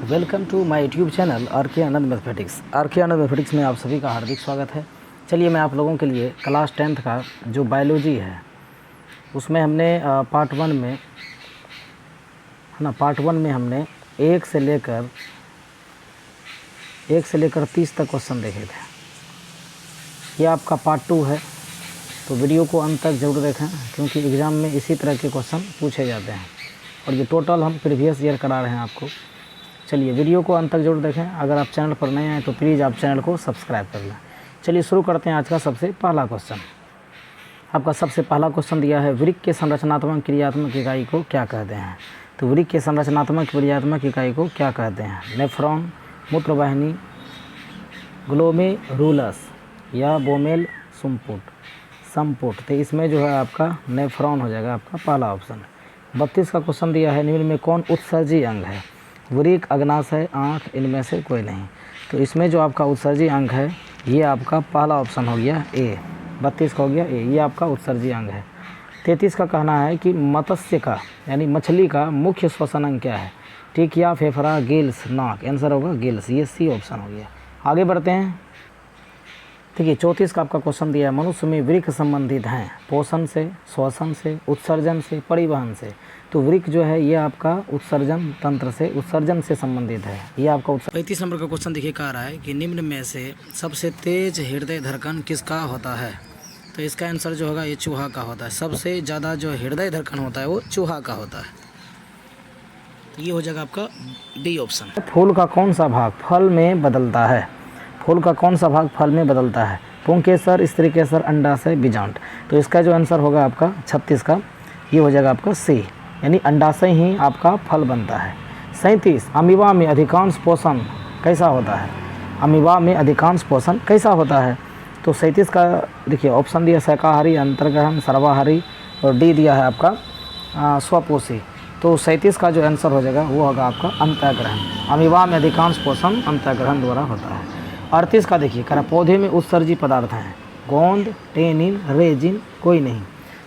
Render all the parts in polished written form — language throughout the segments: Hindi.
Welcome to my YouTube channel R K Anand mathematics. Are K Anand mathematics में आप सभी का हार्दिक स्वागत है। चलिए मैं आप लोगों के लिए क्लास 10th का जो बायोलॉजी है उसमें हमने पार्ट वन में हमने एक से लेकर 30 तक क्वेश्चन देखे थे। ये आपका पार्ट 2 है, तो वीडियो को अंत तक ज़रूर देखें क्योंकि एग्ज़ाम में इसी तरह के क्वेश्चन पूछे जाते हैं और ये टोटल हम प्रीवियस ईयर करा रहे हैं आपको। चलिए वीडियो को अंत तक जरूर देखें। अगर आप चैनल पर नए हैं तो प्लीज़ आप चैनल को सब्सक्राइब कर लें। चलिए शुरू करते हैं आज का सबसे पहला क्वेश्चन। आपका सबसे पहला क्वेश्चन दिया है, वृक्क के संरचनात्मक क्रियात्मक इकाई को क्या कहते हैं। तो वृक्क के संरचनात्मक क्रियात्मक इकाई को क्या कहते हैं? नेफ्रॉन, मूत्रवाहिनी, ग्लोमेरुलस या बोमेल संपुट। तो इसमें जो है आपका नेफ्रॉन हो जाएगा आपका पहला ऑप्शन। 32 का क्वेश्चन दिया है, निम्न में कौन उत्सर्जी अंग है? वृक्क, अग्नाशय, आँख, इनमें से कोई नहीं। तो इसमें जो आपका उत्सर्जी अंग है ये आपका पहला ऑप्शन हो गया ए। 32 का हो गया ए, ये आपका उत्सर्जी अंग है। 33 का कहना है कि मत्स्य का यानी मछली का मुख्य श्वसन अंग क्या है? टिकिया, फेफड़ा, गिल्स, नाक। आंसर होगा गिल्स, ये सी ऑप्शन हो गया। आगे बढ़ते हैं। देखिए 34 का आपका क्वेश्चन दिया है, मनुष्य में वृक्क संबंधित हैं पोषण से, श्वसन से, उत्सर्जन से, परिवहन से। तो वृक्क जो है ये आपका उत्सर्जन तंत्र से, उत्सर्जन से संबंधित है। ये आपका 35 नंबर का क्वेश्चन देखिए कह रहा है कि निम्न में से सबसे तेज हृदय धड़कन किसका होता है? तो इसका आंसर जो होगा ये चूहा का होता है। सबसे ज़्यादा जो हृदय धड़कन होता है वो चूहा का होता है। तो ये हो जाएगा आपका बी ऑप्शन। फूल का कौन सा भाग फल में बदलता है? फूल का कौन सा भाग फल में बदलता है? पुंकेसर, स्त्रीकेसर, अंडाशय, बीजांड। तो इसका जो आंसर होगा आपका 36 का ये हो जाएगा आपका सी, यानी अंडाशय ही आपका फल बनता है। 37, अमीबा में अधिकांश पोषण कैसा होता है? अमीबा में अधिकांश पोषण कैसा होता है? तो 37 का देखिए ऑप्शन दिया शाकाहारी, अंतर्ग्रहण, सर्वाहारी और डी दिया है आपका स्वपोषी। तो 37 का जो आंसर हो जाएगा वो होगा आपका अंतर्ग्रहण। अमीबा में अधिकांश पोषण अंतर्ग्रहण द्वारा होता है। 38 का देखिए करा पौधे में उत्सर्जी पदार्थ हैं गोंद, टेनिन, रेजिन, कोई नहीं।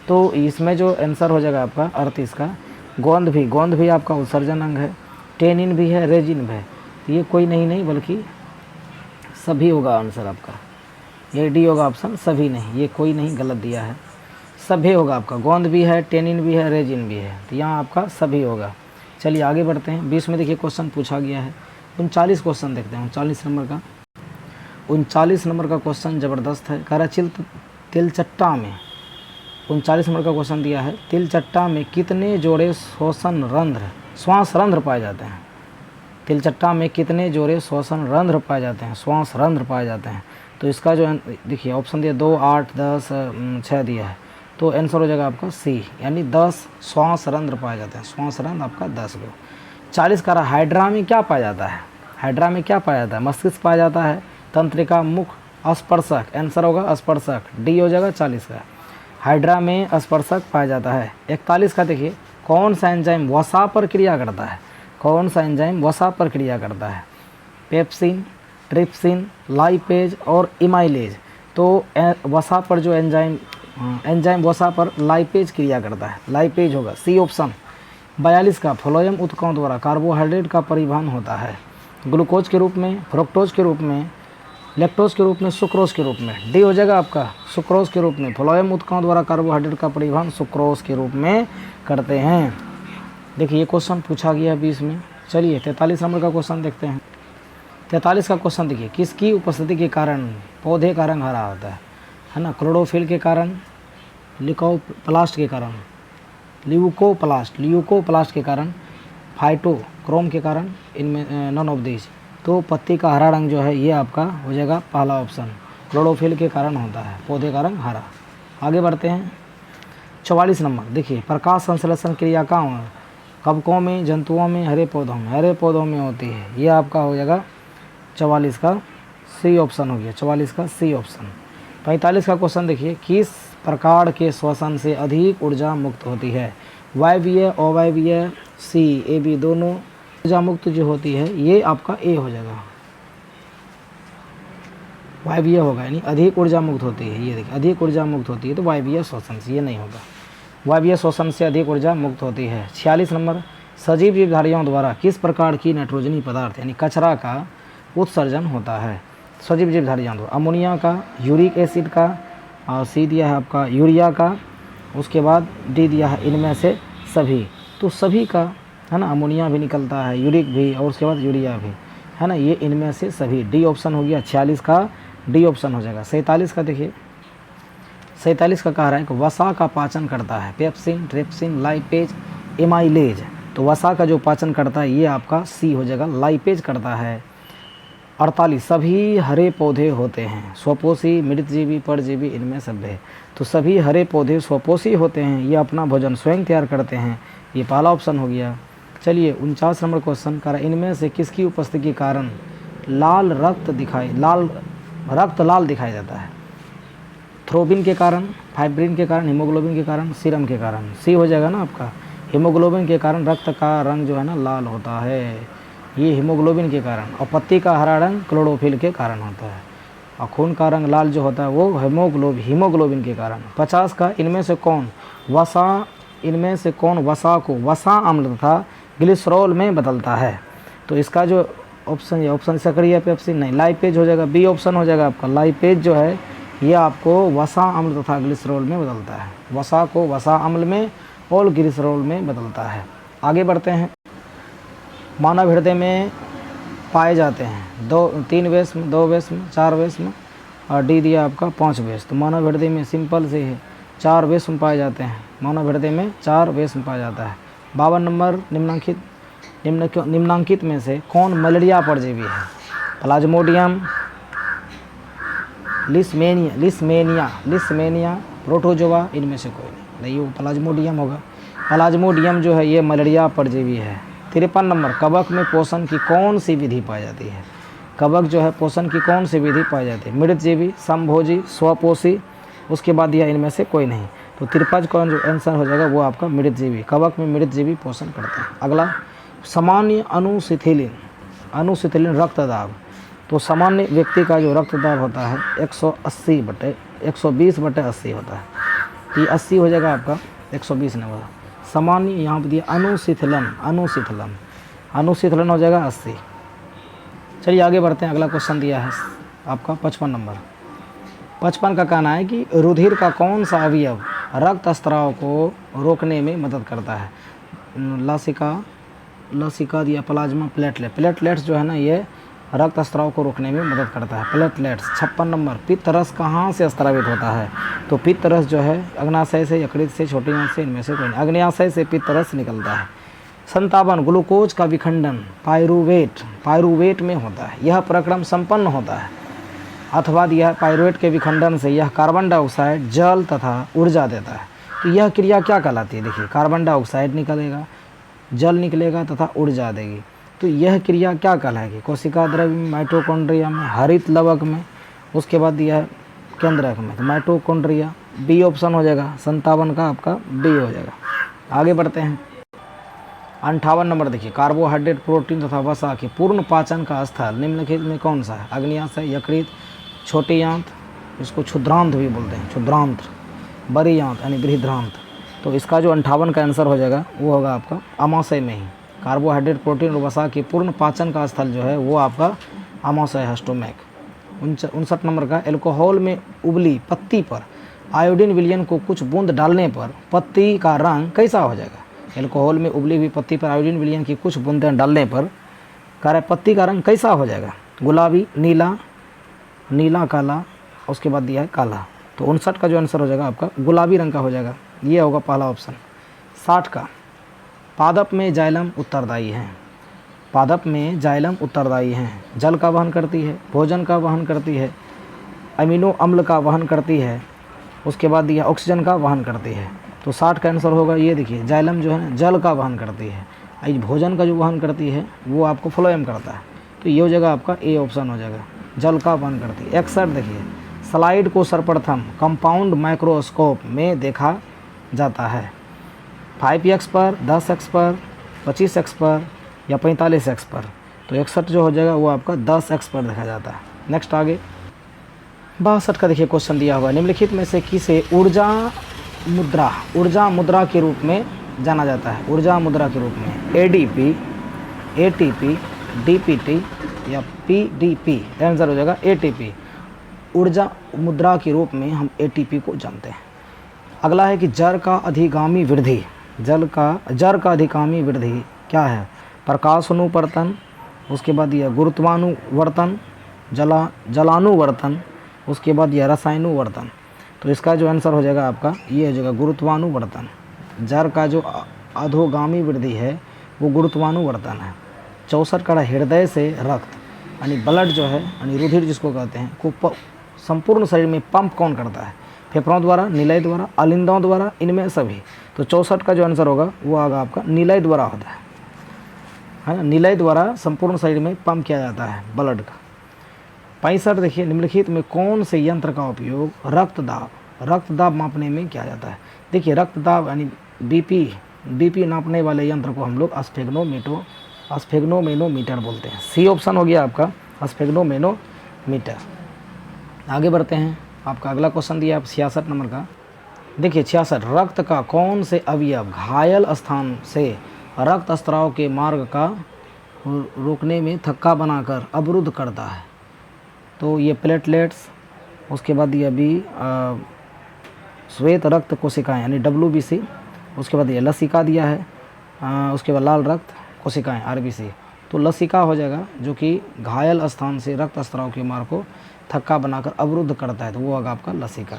तो इसमें जो आंसर हो जाएगा आपका 38 का गोंद भी आपका उत्सर्जन अंग है, टेनिन भी है, रेजिन भी है। ये कोई नहीं बल्कि सभी होगा आंसर आपका। ये डी होगा ऑप्शन, सभी नहीं, ये कोई नहीं गलत दिया है, सभी होगा आपका। गोंद भी है, टेनिन भी है, रेजिन भी है, तो यहाँ आपका सभी होगा। चलिए आगे बढ़ते हैं। 20 में देखिए क्वेश्चन पूछा गया है। 39 क्वेश्चन देखते हैं। 39 नंबर का क्वेश्चन ज़बरदस्त है। कह रहा तिलचट्टा में 39 नंबर का क्वेश्चन दिया है, तिलचट्टा में कितने जोड़े श्वास रंध्र पाए जाते हैं? तिलचट्टा में कितने जोड़े श्वास रंध्र पाए जाते हैं? तो इसका जो देखिए ऑप्शन दिया 2, 8, 10, 6 दिया है। तो आंसर हो जाएगा आपका सी, यानी 10 श्वास रंध्र पाए जाते हैं। श्वास रंध्र आपका 10 गो। 40 का रहा, हाइड्रा में क्या पाया जाता है? हाइड्रा में क्या पाया जाता है? मस्तिष्क पाया जाता है, तंत्रिका, मुख, स्पर्शक। आंसर होगा स्पर्शक, डी हो जाएगा 40 का। हाइड्रा में स्पर्शक पाया जाता है। 41 का देखिए कौन सा एंजाइम वसा पर क्रिया करता है? कौन सा एंजाइम वसा पर क्रिया करता है? पेप्सिन, ट्रिप्सिन, लाइपेज और इमाइलेज। तो वसा पर जो एंजाइम वसा पर लाइपेज क्रिया करता है, लाइपेज होगा, सी ऑप्शन। 42 का फ्लोएम ऊतकों द्वारा कार्बोहाइड्रेट का परिवहन होता है ग्लूकोज के रूप में, फ्रुक्टोज के रूप में, लैक्टोज के रूप में, सुक्रोज के रूप में। डी हो जाएगा आपका सुक्रोज के रूप में। फ्लोएम ऊतकों द्वारा कार्बोहाइड्रेट का परिवहन सुक्रोज के रूप में करते हैं। देखिए ये क्वेश्चन पूछा गया 20 में। चलिए 43 नंबर का क्वेश्चन देखते हैं। 43 का क्वेश्चन देखिए, किसकी उपस्थिति के कारण पौधे का रंग हरा होता है ना? क्लोरोफिल के कारण, ल्यूकोप्लास्ट के कारण, ल्यूकोप्लास्ट के कारण, फाइटोक्रोम के कारण, इनमें नन ऑफ दिस। तो पत्ती का हरा रंग जो है ये आपका हो जाएगा पहला ऑप्शन, क्लोरोफिल के कारण होता है पौधे का रंग हरा। आगे बढ़ते हैं। 44 नंबर देखिए, प्रकाश संश्लेषण क्रिया कहाँ है? कवकों में, जंतुओं में, हरे पौधों में होती है। ये आपका हो जाएगा 44 का सी ऑप्शन हो गया, 44 का सी ऑप्शन। 45 का क्वेश्चन देखिए, किस प्रकार के श्वसन से अधिक ऊर्जा मुक्त होती है? वायवीय, अवायवीय, सी, ए, बी दोनों। ऊर्जा मुक्त जो होती है ये आपका ए हो जाएगा, वायवीय होगा, यानी अधिक ऊर्जा मुक्त होती है। ये देखिए अधिक ऊर्जा मुक्त होती है तो वायवीय श्वसन से, ये नहीं होगा। वायवीय श्वसन से अधिक ऊर्जा मुक्त होती है। 46 नंबर, सजीव जीवधारियों द्वारा किस प्रकार की नाइट्रोजनी पदार्थ यानी कचरा का उत्सर्जन होता है? सजीव जीवधारियों द्वारा अमोनिया का, यूरिक एसिड का, और सी दिया है आपका यूरिया का, उसके बाद डी दिया है इनमें से सभी। तो सभी का है ना, अमोनिया भी निकलता है, यूरिक भी, और उसके बाद यूरिया भी, है ना, ये इनमें से सभी। डी ऑप्शन हो गया। 46 का डी ऑप्शन हो जाएगा। 47 का देखिए, 47 का कह रहा है कि वसा का पाचन करता है पेप्सिन, ट्रिप्सिन, लाइपेज, एमाइलेज। तो वसा का जो पाचन करता है ये आपका सी हो जाएगा, लाइपेज करता है। 48 सभी हरे पौधे होते हैं स्वपोषी, मृतजीवी, परजीवी, इनमें सब है। तो सभी हरे पौधे स्वपोषी होते हैं, ये अपना भोजन स्वयं तैयार करते हैं, ये पहला ऑप्शन हो गया। चलिए 49 नंबर क्वेश्चन कर, इनमें से किसकी उपस्थिति के कारण लाल रक्त लाल दिखाई देता है? थ्रोबिन के कारण, फाइब्रिन के कारण, हीमोग्लोबिन के कारण, सीरम के कारण। सी हो जाएगा ना आपका। हीमोग्लोबिन के कारण रक्त का रंग जो है ना लाल होता है, ये हीमोग्लोबिन के कारण। और पत्ती का हरा रंग क्लोरोफिल के कारण होता है, और खून का रंग लाल जो होता है वो हीमोग्लोबिन के कारण। 50 का इनमें से कौन वसा को वसा अम्ल तथा ग्लिसरॉल में बदलता है? तो इसका जो ऑप्शन है, ऑप्शन सक्रिय पेप्सिन नहीं, लाइपेज हो जाएगा। बी ऑप्शन हो जाएगा आपका। लाइपेज जो है ये आपको वसा अम्ल तथा ग्लिसरॉल में बदलता है, वसा को वसा अम्ल में और ग्लिसरॉल में बदलता है। आगे बढ़ते हैं। मानव हृदय में पाए जाते हैं 3 वेस्म, 2 वेस्म, 4 वेस्म, और डी दिया आपका 5 वेस्म। तो मानव हृदय में सिंपल से है 4 वेस्म पाए जाते हैं, मानव हृदय में 4 वेस्म पाया जाता है। 52 नंबर, निम्नांकित में से कौन मलेरिया परजीवी है? प्लाज्मोडियम, लिस्मेनिया, प्रोटोजोआ, इनमें से कोई नहीं, वो प्लाज्मोडियम होगा। प्लाज्मोडियम जो है ये मलेरिया परजीवी है। 53 नंबर, कवक में पोषण की कौन सी विधि पाई जाती है? कवक जो है पोषण की कौन सी विधि पाई जाती है? मृतजीवी, समभोजी, स्वपोषी, उसके बाद यह इनमें से कोई नहीं। तो 53 का जो आंसर हो जाएगा वो आपका मृतजीवी। कवक में मृतजीवी पोषण करते हैं। अगला, सामान्य अनुशीतलन रक्तदाब। तो सामान्य व्यक्ति का जो रक्तदाब होता है 120/80 होता है, ये 80 हो जाएगा आपका, 120 नंबर। सामान्य यहाँ पर दिया अनुशीतलन हो जाएगा 80। चलिए आगे बढ़ते हैं। अगला क्वेश्चन दिया है आपका 55 नंबर। 55 का कहना है कि रुधिर का कौन सा अवयव रक्त स्त्राव को रोकने में मदद करता है? लसिका दिया, प्लाज्मा, प्लेटलेट्स जो है ना ये रक्त स्त्राव को रोकने में मदद करता है, प्लेटलेट्स। 56 नंबर, पित्त रस कहाँ से स्रावित होता है? तो पित्त रस जो है अग्नाशय से, यकृत से, छोटी आंत से, इनमें से कोई नहीं। अग्नाशय से पित्त रस निकलता है। 57, ग्लूकोज का विखंडन पायरूवेट में होता है, यह प्रक्रम संपन्न होता है अथवा दिया है पायरूवेट के विखंडन से यह कार्बन डाइऑक्साइड, जल तथा ऊर्जा देता है। तो यह क्रिया क्या कहलाती है? देखिए, कार्बन डाइऑक्साइड निकलेगा, जल निकलेगा तथा ऊर्जा देगी। तो यह क्रिया क्या कहलाएगी? कोशिका द्रव्य में, माइटोकॉन्ड्रिया में, हरित लवक में, उसके बाद दिया है केंद्रक में। तो माइटोकॉन्ड्रिया, बी ऑप्शन हो जाएगा। 57 का आपका बी हो जाएगा। आगे बढ़ते हैं। 58 नंबर देखिए, कार्बोहाइड्रेट, प्रोटीन तथा वसा के पूर्ण पाचन का स्थल निम्नलिखित में कौन सा है? अग्न्याशय, यकृत, छोटी आंत, इसको क्षुद्रांत भी बोलते हैं, क्षुद्रांत, बड़ी आंत यानी बृहदांत। तो इसका जो 58 का आंसर हो जाएगा वो होगा आपका अमाशय में ही। कार्बोहाइड्रेट, प्रोटीन और वसा के पूर्ण पाचन का स्थल जो है वो आपका अमाशय है, स्टोमैक। 59 नंबर का, एल्कोहल में उबली पत्ती पर आयोडीन विलयन को कुछ बूंद डालने पर पत्ती का रंग कैसा हो जाएगा? एल्कोहल में उबली हुई पत्ती पर आयोडीन विलयन की कुछ बूंदें डालने पर पत्ती का रंग कैसा हो जाएगा? गुलाबी, नीला, काला, उसके बाद दिया है काला। तो 59 का जो आंसर हो जाएगा आपका गुलाबी रंग का हो जाएगा, ये होगा पहला ऑप्शन। 60 का, पादप में जाइलम उत्तरदायी है, जल का वहन करती है, भोजन का वहन करती है, अमीनो अम्ल का वहन करती है, उसके बाद दिया ऑक्सीजन का वहन करती है। तो 60 का आंसर होगा ये देखिए, जाइलम जो है ना जल का वहन करती है, भोजन का जो वहन करती है वो आपको फ्लोएम करता है। तो ये हो जाएगा आपका ए ऑप्शन हो जाएगा, जल का वहन करती है। 61 देखिए, स्लाइड को सर्वप्रथम कंपाउंड माइक्रोस्कोप में देखा जाता है 5x पर, 10x पर, 25x पर या 45x पर। तो 61 जो हो जाएगा वो आपका 10x पर देखा जाता है। नेक्स्ट आगे 62 का देखिए क्वेश्चन दिया हुआ है, निम्नलिखित में से किसे ऊर्जा मुद्रा के रूप में जाना जाता है ऊर्जा मुद्रा के रूप में? एडीपी, एटीपी, डीपीटी या पीडीपी? आंसर हो जाएगा एटीपी। ऊर्जा मुद्रा के रूप में हम एटीपी को जानते हैं। अगला है कि जड़ का अधिगामी वृद्धि, जड़ का अधिगामी वृद्धि क्या है? प्रकाशानुवर्तन, उसके बाद यह गुरुत्वानुवर्तन, जलानुवर्तन, उसके बाद यह रसायनुवर्तन। तो इसका जो आंसर हो जाएगा आपका ये हो जाएगा गुरुत्वानुवर्तन। जड़ का जो अधोगामी वृद्धि है वो गुरुत्वानुवर्तन है। 64 का हृदय से रक्त यानी ब्लड जो है यानी रुधिर जिसको कहते हैं को संपूर्ण शरीर में पंप कौन करता है? फेफड़ों द्वारा, निलय द्वारा, अलिंदों द्वारा, इनमें सभी। तो 64 का जो आंसर होगा वो आगा आपका निलय द्वारा होता है ना। निलय द्वारा संपूर्ण शरीर में पंप किया जाता है ब्लड का। 65 देखिए, निम्नलिखित में कौन से यंत्र का उपयोग रक्तदाब मापने में किया जाता है? देखिए रक्तदाब यानी बीपी नापने वाले यंत्र को हम लोग स्फेग्नोमेनोमीटर बोलते हैं। सी ऑप्शन हो गया आपका स्फेग्नोमेनोमीटर। आगे बढ़ते हैं। आपका अगला क्वेश्चन दिया आप 66 नंबर का। देखिए 66, रक्त का कौन से अवयव घायल स्थान से रक्त स्राव के मार्ग का रोकने में थक्का बनाकर अवरुद्ध करता है? तो ये प्लेटलेट्स, उसके बाद ये अभी श्वेत रक्त कोशिकाएं यानी WBC, उसके बाद ये लसिका दिया है, उसके बाद लाल रक्त कोशिकाएं RBC। तो लसिका हो जाएगा जो कि घायल स्थान से रक्त स्राव के मार्ग को थक्का बनाकर अवरुद्ध करता है, तो वो होगा आपका लसिका।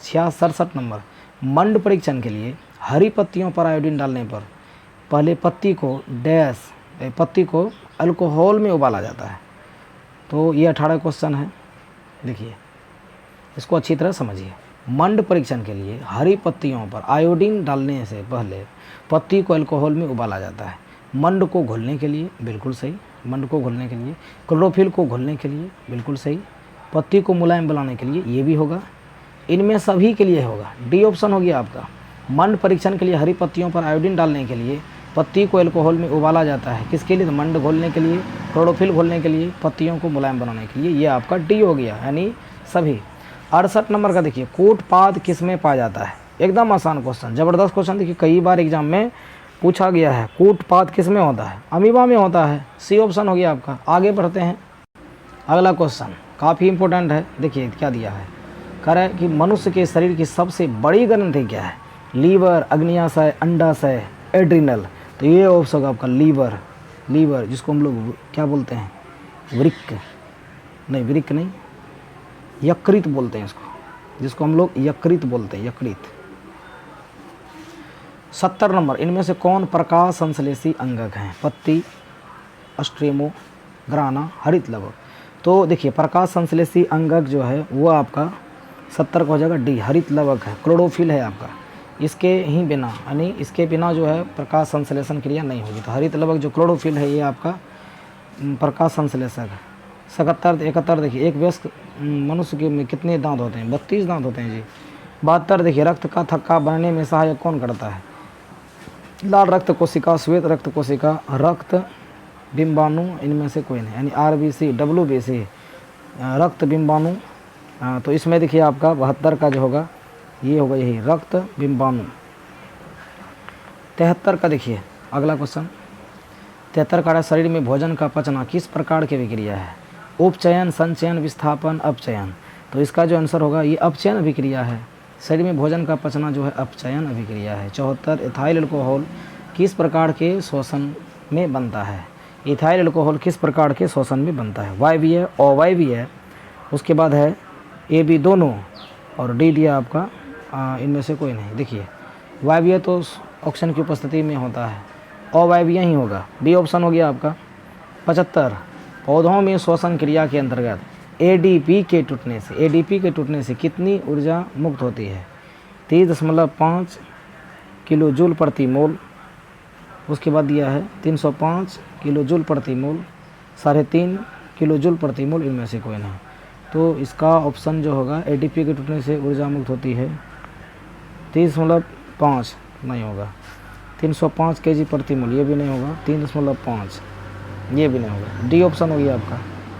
67 नंबर, मंड परीक्षण के लिए हरी पत्तियों पर आयोडीन डालने पर पहले पत्ती को अल्कोहल में उबाला जाता है। तो ये 18 क्वेश्चन है। देखिए इसको अच्छी तरह समझिए। मंड परीक्षण के लिए हरी पत्तियों पर आयोडीन डालने से पहले पत्ती को अल्कोहल में उबाला जाता है। मंड को घोलने के लिए, बिल्कुल सही, मंड को घोलने के लिए, क्लोरोफिल को घोलने के लिए, बिल्कुल सही, पत्ती को मुलायम बनाने के लिए, ये भी होगा, इनमें सभी के लिए होगा। डी ऑप्शन हो गया आपका। मंड परीक्षण के लिए हरी पत्तियों पर आयोडीन डालने के लिए पत्ती को अल्कोहल में उबाला जाता है, किसके लिए? तो मंड घोलने के लिए, क्लोरोफिल घोलने के लिए, पत्तियों को मुलायम बनाने के लिए, ये आपका डी हो गया, यानी सभी। 68 नंबर का देखिए, कूटपाद किस में पाया जाता है? एकदम आसान क्वेश्चन, ज़बरदस्त क्वेश्चन। देखिए कई बार एग्जाम में पूछा गया है, कूटपाद किस में होता है? अमीबा में होता है। सी ऑप्शन हो गया आपका। आगे बढ़ते हैं। अगला क्वेश्चन काफ़ी इंपॉर्टेंट है। देखिए क्या दिया है, कह रहा है कि मनुष्य के शरीर की सबसे बड़ी ग्रंथि क्या है? लीवर, अग्न्याशय, अंडाशय, एड्रिनल। तो ये ऑप्शन होगा आपका लीवर, जिसको हम लोग क्या बोलते हैं? वृक्क नहीं, यकृत बोलते हैं इसको, जिसको हम लोग यकृत बोलते हैं, यकृत। 70 नंबर, इनमें से कौन प्रकाश संश्लेषी अंगक हैं? पत्ती, अस्ट्रेमो, ग्राना, हरित लवक। तो देखिए प्रकाश संश्लेषी अंगक जो है वो आपका 70 का हो जाएगा डी, हरित लवक है, क्लोरोफिल है आपका। इसके ही बिना यानी इसके बिना जो है प्रकाश संश्लेषण क्रिया नहीं होगी। तो हरित लवक जो क्लोरोफिल है ये आपका प्रकाश संश्लेषक है। 71 71 देखिए, एक वयस्क मनुष्य के में कितने दांत होते हैं? 32 दांत होते हैं जी। 72 देखिए, रक्त का थक्का बनने में सहायक कौन करता है? लाल रक्त कोशिका, श्वेत रक्त कोशिका, रक्त बिंबाणु, इनमें से कोई नहीं, यानी RBC, WBC, रक्त बिंबाणु। तो इसमें देखिए आपका 72 का जो होगा ये होगा यही रक्त बिंबाणु। 73 का देखिए अगला क्वेश्चन, 73 का शरीर में भोजन का पचना किस प्रकार की अभिक्रिया है? उपचयन, संचयन, विस्थापन, अपचयन। तो इसका जो आंसर होगा ये अपचयन अभिक्रिया है। शरीर में भोजन का पचना जो है अपचयन अभिक्रिया है। 74, इथाइल अल्कोहल किस प्रकार के शोषण में बनता है? इथाइल अल्कोहल किस प्रकार के शोषण में बनता है? वायवीय, अवायवीय, उसके बाद है AB दोनों, और डी दिया आपका इनमें से कोई नहीं। देखिए वायवीय तो ऑक्सीजन की उपस्थिति में होता है, अवायवीय ही होगा। डी ऑप्शन हो गया आपका। 75, पौधों में श्वसन क्रिया के अंतर्गत ADP के टूटने से कितनी ऊर्जा मुक्त होती है? 30.5 किलो जूल प्रति मोल, उसके बाद दिया है 305 किलो जूल प्रति मोल, 3.5 किलो जूल प्रति मोल, इनमें से कोई नहीं। तो इसका ऑप्शन जो होगा ADP के टूटने से ऊर्जा मुक्त होती है 30.5 नहीं होगा, 305 kg प्रति मोल, ये भी नहीं होगा, 3.5 ये भी नहीं होगा। डी ऑप्शन हो गया आपका।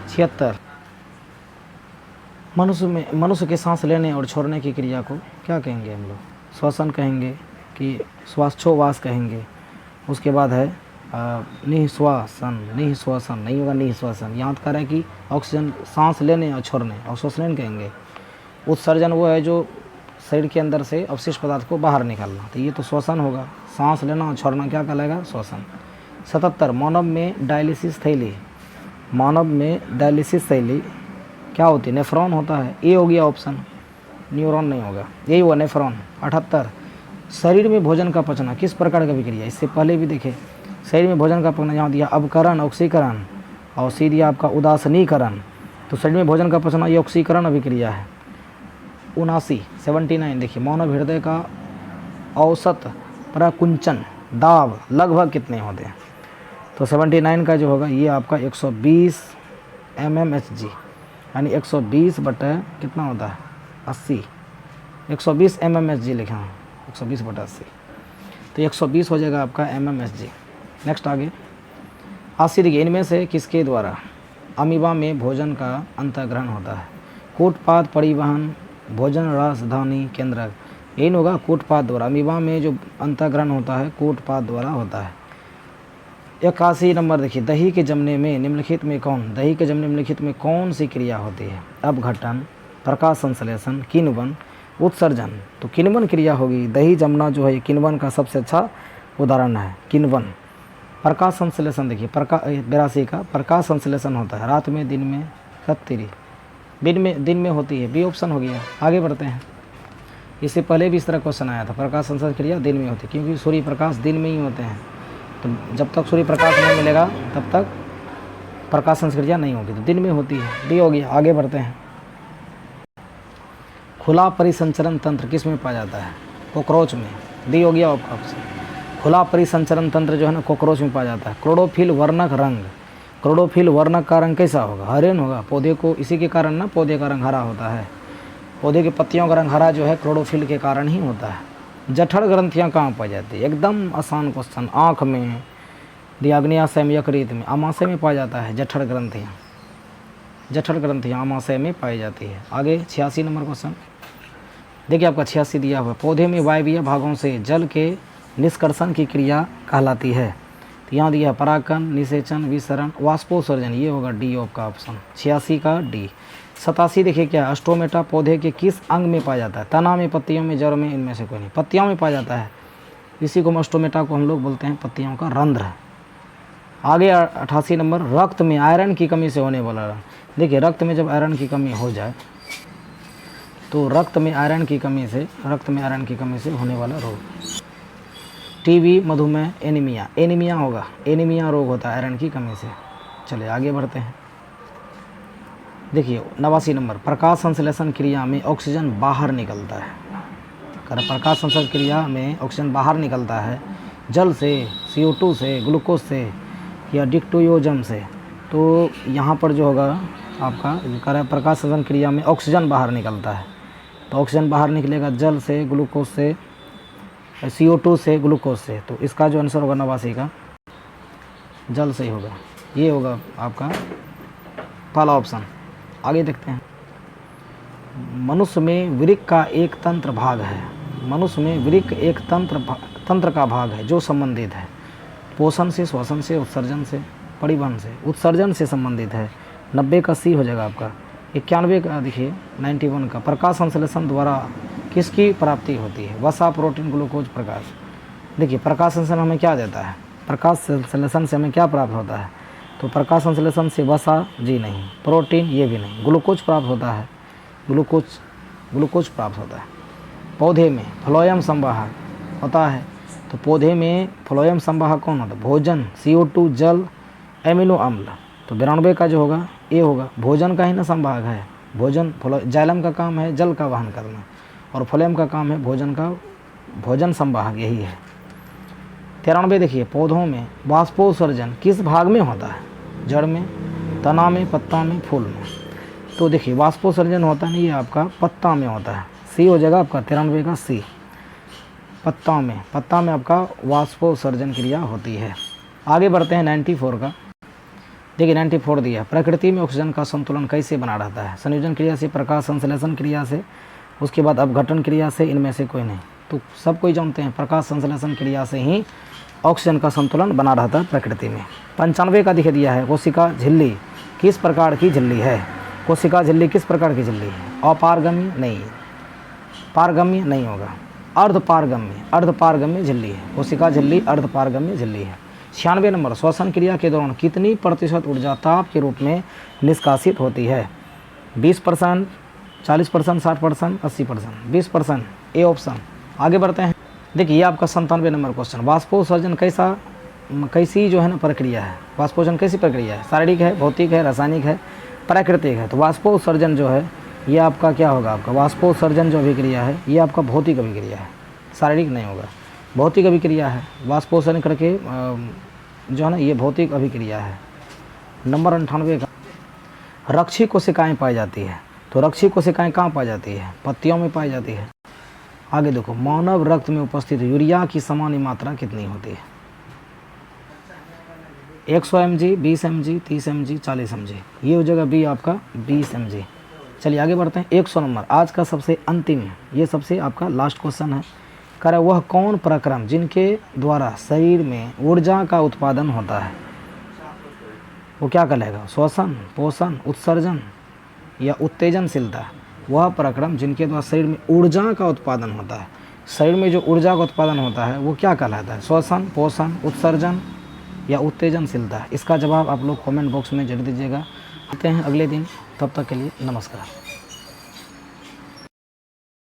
76, मनुष्य के सांस लेने और छोड़ने की क्रिया को क्या कहेंगे हम लोग? श्वसन कहेंगे, कि श्वासोच्छ्वास कहेंगे। उसके बाद है निःश्वासन, निःश्वासन नहीं होगा, निःश्वासन। यहाँ तो कह रहा है कि ऑक्सीजन सांस लेने और छोड़ने, ऑक्सीजन कहेंगे। उत्सर्जन वो है जो शरीर के अंदर से अवशिष्ट पदार्थ को बाहर निकालना, तो ये तो श्वसन होगा। सांस लेना और छोड़ना क्या कहलाएगा, श्वसन। 77 मानव में डायलिसिस थैली, मानव में डायलिसिस थैली क्या होती है, नेफ्रॉन होता है। ए हो गया ऑप्शन, न्यूरॉन नहीं होगा, यही हुआ नेफ्रॉन। 78 शरीर में भोजन का पचना किस प्रकार का विक्रिया, इससे पहले भी देखे शरीर में भोजन का पचना, यहाँ दिया अवकरण, ऑक्सीकरण, और सी दिया आपका उदासीनीकरण। तो शरीर में भोजन का पचना ये ऑक्सीकरण अभिक्रिया है। 79 देखिए मानव हृदय का औसत प्रकुंचन दाब लगभग कितने होते हैं, तो 79 का जो होगा ये आपका 120 mmHg, यानी 120 बटा कितना होता है 80, 120 mmHg लिखा है, 120 बटा 80, तो 120 हो जाएगा आपका mmHg। नेक्स्ट आगे 80 देखिए इनमें से किसके द्वारा अमीबा में भोजन का अंतर्ग्रहण होता है, कूटपाद, परिवहन, भोजन राजधानी केंद्रक, यही होगा कूटपाद द्वारा। अमीबा में जो अंतर्ग्रहण होता है कूटपाद द्वारा होता है। 81 नंबर देखिए दही के जमने में निम्नलिखित में कौन, दही के जमने निम्नलिखित में कौन सी क्रिया होती है, अपघटन, प्रकाश संश्लेषण, किण्वन, उत्सर्जन। तो किण्वन क्रिया होगी, दही जमना जो है किण्वन का सबसे अच्छा उदाहरण है, किण्वन। प्रकाश संश्लेषण देखिए 82 का प्रकाश संश्लेषण होता है रात में, दिन में, सत्तरी दिन में होती है, बी ऑप्शन हो गया। आगे बढ़ते हैं, इससे पहले भी इस तरह क्वेश्चन आया था, प्रकाश संश्लेषण क्रिया दिन में होती है, क्योंकि सूर्य प्रकाश दिन में ही होते हैं, तो जब तक सूर्य प्रकाश नहीं मिलेगा तब तक प्रकाश संश्लेषण क्रिया नहीं होगी, तो दिन में होती है, बी हो गया। आगे बढ़ते हैं, खुला परिसंचरण तंत्र किस में पाया जाता है, कॉकरोच में, डी हो गया ऑप्शन। खुला परिसंचरण तंत्र जो है ना कॉकरोच में पाया जाता है। क्लोरोफिल वर्णक रंग, क्लोरोफिल वर्णक का रंग कैसा होगा, हरिन होगा, पौधे को इसी के कारण ना पौधे का रंग हरा होता है, पौधे की पत्तियों का रंग हरा जो है क्लोरोफिल के कारण ही होता है। जठर ग्रंथियाँ कहाँ पाई जाती है, एकदम आसान क्वेश्चन, आँख में, दियाग्नियाशय में, यकृत में, आमाशय में पाया जाता है जठर ग्रंथियाँ, जठर ग्रंथियाँ आमाशय में पाई जाती है। आगे 86 नंबर क्वेश्चन देखिए आपका 86 दिया हुआ, पौधे में वायवीय भागों से जल के निष्कर्षण की क्रिया कहलाती है, तो यहाँ दिया परागकण, निषेचन, विसरण, वाष्पोत्सर्जन, ये होगा डी का ऑप्शन, 86 का डी। 87 देखिए क्या, अस्टोमेटा पौधे के किस अंग में पाया जाता है, तना में, पत्तियों में, जड़ में, इनमें से कोई नहीं, पत्तियों में पाया जाता है, इसी को अस्टोमेटा को हम लोग बोलते हैं पत्तियों का रंध्र। आगे 88 नंबर, रक्त में आयरन की कमी से होने वाला, देखिए रक्त में जब आयरन की कमी हो जाए तो रक्त में आयरन की कमी से होने वाला रोग, टीबी, मधुमेह, एनीमिया, एनीमिया होगा, एनीमिया रोग होता है आयरन की कमी से। चलिए आगे बढ़ते हैं, देखिए 89 नंबर, प्रकाश संश्लेषण क्रिया में ऑक्सीजन बाहर निकलता है, प्रकाश संश्लेषण क्रिया में ऑक्सीजन बाहर निकलता है जल से, CO2 से, ग्लूकोज से या डिक्टोयोजम से। तो यहाँ पर जो होगा आपका प्रकाश संश्लेषण क्रिया में ऑक्सीजन बाहर निकलता है, तो ऑक्सीजन बाहर निकलेगा जल से, ग्लूकोज से, CO2 से, ग्लूकोज से, तो इसका जो आंसर होगा 89 का जल से ही होगा, ये होगा आपका पहला ऑप्शन। आगे देखते हैं, मनुष्य में वृक्क का एक तंत्र भाग है, मनुष्य में वृक्क एक तंत्र का भाग है जो संबंधित है पोषण से, श्वसन से, उत्सर्जन से, परिवहन से, उत्सर्जन से संबंधित है। 90 का सी हो जाएगा आपका। 91 का देखिए 91 का, प्रकाश संश्लेषण द्वारा किसकी प्राप्ति होती है, वसा, प्रोटीन, ग्लूकोज, प्रकाश। देखिए प्रकाश संश्लेषण हमें क्या देता है, प्रकाश संश्लेषण से हमें क्या प्राप्त होता है, तो प्रकाश संश्लेषण से वसा जी नहीं, प्रोटीन ये भी नहीं, ग्लूकोज प्राप्त होता है, ग्लूकोज प्राप्त होता है। पौधे में फ्लोएम संवाहक होता है, तो पौधे में फ्लोएम संवाहक कौन होता है, भोजन, CO2, जल, एमिनो अम्ल। तो 92 का जो होगा ये होगा, भोजन का ही ना संवाहक है, भोजन, जाइलम का काम है जल का वहन करना, और फ्लोएम का काम है भोजन संवाहक, यही है। 93 देखिए, पौधों में वाष्पोत्सर्जन किस भाग में होता है, जड़ में, तना में, पत्ता में, फूल में। तो देखिए वाष्पोत्सर्जन होता है, ये आपका पत्ता में होता है, सी हो जाएगा आपका 93 का सी, पत्ता में आपका वाष्पोत्सर्जन क्रिया होती है। आगे बढ़ते हैं 94 का, देखिए 94 दिया, प्रकृति में ऑक्सीजन का संतुलन कैसे बना रहता है, संयोजन क्रिया से, प्रकाश संश्लेषण क्रिया से, उसके बाद अपघटन क्रिया से, इनमें से कोई नहीं। तो सब कोई जानते हैं प्रकाश संश्लेषण क्रिया से ही ऑक्सीजन का संतुलन बना रहता है प्रकृति में। 95 का दिख दिया है, कोशिका झिल्ली किस प्रकार की झिल्ली है? कोशिका झिल्ली किस प्रकार की झिल्ली है? अपारगम्य नहीं, पारगम्य नहीं होगा, अर्धपारगम्य झिल्ली है। कोशिका झिल्ली अर्धपारगम्य झिल्ली है। 96 नंबर, श्वसन क्रिया के दौरान कितनी प्रतिशत ऊर्जा ताप के रूप में निष्कासित होती है? 20%, 40%, 60%, 80%, 20%, ए ऑप्शन। आगे बढ़ते हैं। देखिए ये आपका 97 नंबर क्वेश्चन, वाष्पोत्सर्जन कैसी जो है ना प्रक्रिया है? वाष्पोत्सर्जन कैसी प्रक्रिया है? शारीरिक है, भौतिक है, रासायनिक है, प्राकृतिक है? तो वाष्पोत्सर्जन जो है ये आपका क्या होगा? आपका वाष्पोत्सर्जन जो अभिक्रिया है ये आपका भौतिक अभिक्रिया है, शारीरिक नहीं होगा, भौतिक अभिक्रिया है। वाष्पोत्सर्जन करके जो है ना ये भौतिक अभिक्रिया है। नंबर 98 का, रक्षी कोशिकाएं पाई जाती है। तो रक्षी कोशिकाएं कहाँ पाई जाती है? पत्तियों में पाई जाती है। आगे देखो, मानव रक्त में उपस्थित यूरिया की सामान्य मात्रा कितनी होती है? 100 mg, 20 mg, 30 mg, 40 mg। ये हो जाएगा बी आपका 20 mg। चलिए आगे बढ़ते हैं। 100 नंबर, आज का सबसे अंतिम, ये सबसे आपका लास्ट क्वेश्चन है। कह रहा है वह कौन प्रक्रम जिनके द्वारा शरीर में ऊर्जा का उत्पादन होता है? वो क्या कहलाएगा? श्वसन, पोषण, उत्सर्जन या उत्तेजनशीलता? वह प्रक्रम जिनके द्वारा शरीर में ऊर्जा का उत्पादन होता है। शरीर में जो ऊर्जा का उत्पादन होता है वो क्या कहलाता है? श्वसन, पोषण, उत्सर्जन या उत्तेजनशीलता? इसका जवाब आप लोग कमेंट बॉक्स में जरूर दीजिएगा। मिलते हैं अगले दिन, तब तक के लिए नमस्कार।